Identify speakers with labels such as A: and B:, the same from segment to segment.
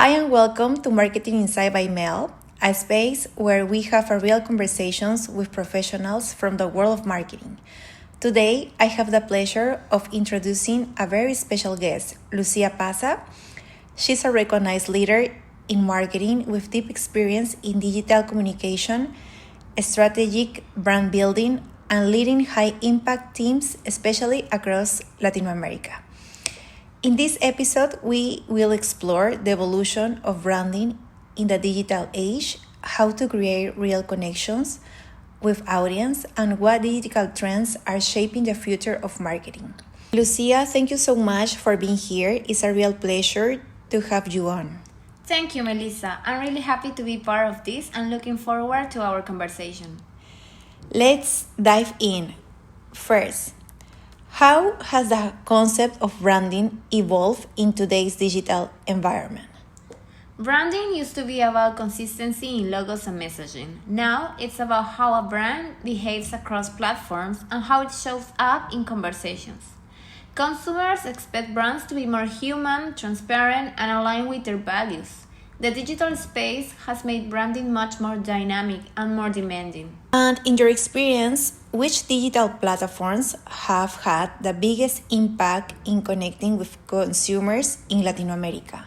A: Hi and welcome to Marketing Inside by Mel, a space where we have a real conversations with professionals from the world of marketing. Today, I have the pleasure of introducing a very special guest, Lucía Apaza. She's a recognized leader in marketing with deep experience in digital communication, strategic brand building, and leading high-impact teams, especially across Latin America. In this episode, we will explore the evolution of branding in the digital age, how to create real connections with audience, and what digital trends are shaping the future of marketing. Lucia, thank you so much for being here. It's a real pleasure to have you on.
B: Thank you, Melissa. I'm really happy to be part of this and looking forward to our conversation.
A: Let's dive in. First, how has the concept of branding evolved in today's digital environment?
B: Branding used to be about consistency in logos and messaging. Now it's about how a brand behaves across platforms and how it shows up in conversations. Consumers expect brands to be more human, transparent, and aligned with their values. The digital space has made branding much more dynamic and more demanding.
A: And in your experience, which digital platforms have had the biggest impact in connecting with consumers in Latin America?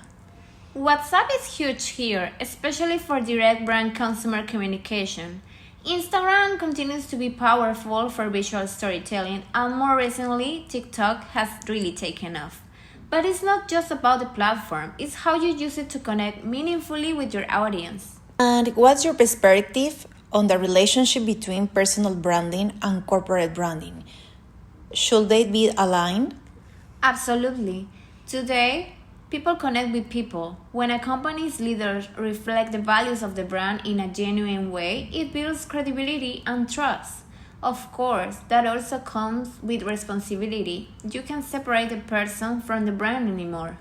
B: WhatsApp is huge here, especially for direct brand consumer communication. Instagram continues to be powerful for visual storytelling, and more recently, TikTok has really taken off. But it's not just about the platform, it's how you use it to connect meaningfully with your audience.
A: And what's your perspective on the relationship between personal branding and corporate branding? Should they be aligned?
B: Absolutely. Today, people connect with people. When a company's leaders reflect the values of the brand in a genuine way, it builds credibility and trust. Of course, that also comes with responsibility. You can't separate the person from the brand anymore.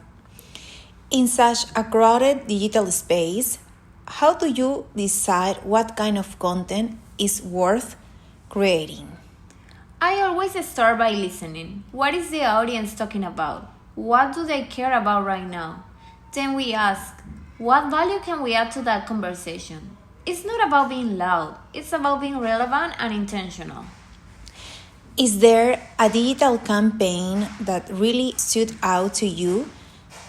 A: In such a crowded digital space, how do you decide what kind of content is worth creating?
B: I always start by listening. What is the audience talking about? What do they care about right now? Then we ask, what value can we add to that conversation? It's not about being loud, it's about being relevant and intentional.
A: Is there a digital campaign that really stood out to you,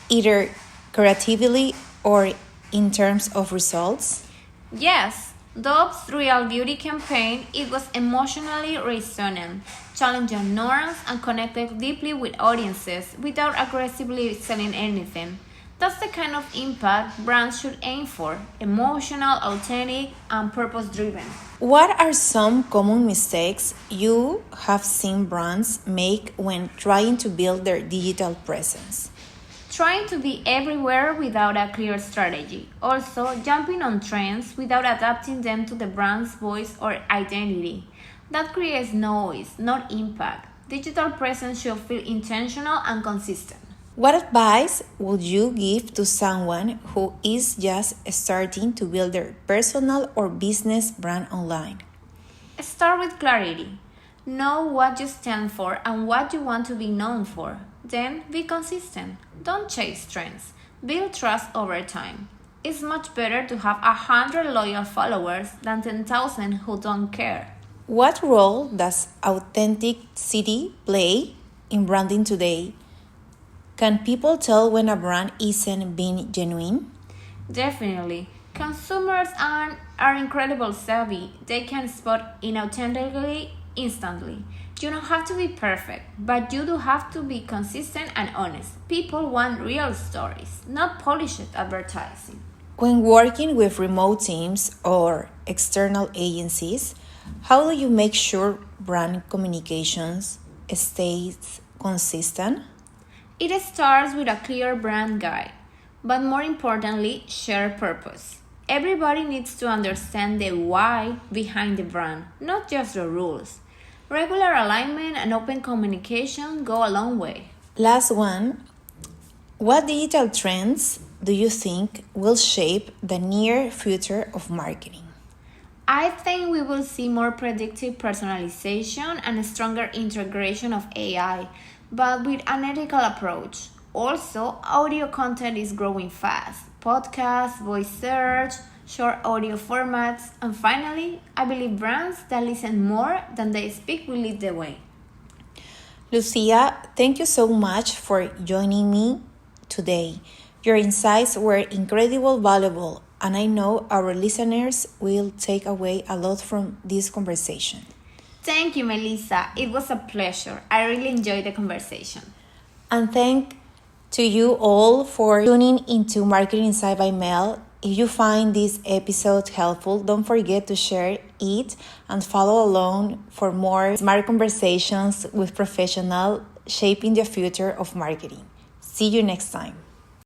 A: either creatively or in terms of results?
B: Yes, Dove's Real Beauty campaign, it was emotionally resonant, challenging norms and connected deeply with audiences without aggressively selling anything. That's the kind of impact brands should aim for, emotional, authentic, and purpose-driven.
A: What are some common mistakes you have seen brands make when trying to build their digital presence?
B: Trying to be everywhere without a clear strategy. Also, jumping on trends without adapting them to the brand's voice or identity. That creates noise, not impact. Digital presence should feel intentional and consistent.
A: What advice would you give to someone who is just starting to build their personal or business brand online?
B: Start with clarity. Know what you stand for and what you want to be known for. Then be consistent. Don't chase trends. Build trust over time. It's much better to have 100 loyal followers than 10,000 who don't care.
A: What role does authenticity play in branding today? Can people tell when a brand isn't being genuine?
B: Definitely. Consumers are incredibly savvy. They can spot inauthenticity instantly. You don't have to be perfect, but you do have to be consistent and honest. People want real stories, not polished advertising.
A: When working with remote teams or external agencies, how do you make sure brand communications stays consistent?
B: It starts with a clear brand guide, but more importantly, shared purpose. Everybody needs to understand the why behind the brand, not just the rules. Regular alignment and open communication go a long way.
A: Last one, what digital trends do you think will shape the near future of marketing?
B: I think we will see more predictive personalization and a stronger integration of AI, but with an ethical approach. Also, audio content is growing fast. Podcasts, voice search, short audio formats, and finally, I believe brands that listen more than they speak will lead the way.
A: Lucia, thank you so much for joining me today. Your insights were incredibly valuable, and I know our listeners will take away a lot from this conversation.
B: Thank you, Melissa. It was a pleasure. I really enjoyed the conversation.
A: And thank to you all for tuning into Marketing Inside by Mel. If you find this episode helpful, don't forget to share it and follow along for more smart conversations with professionals shaping the future of marketing. See you next time.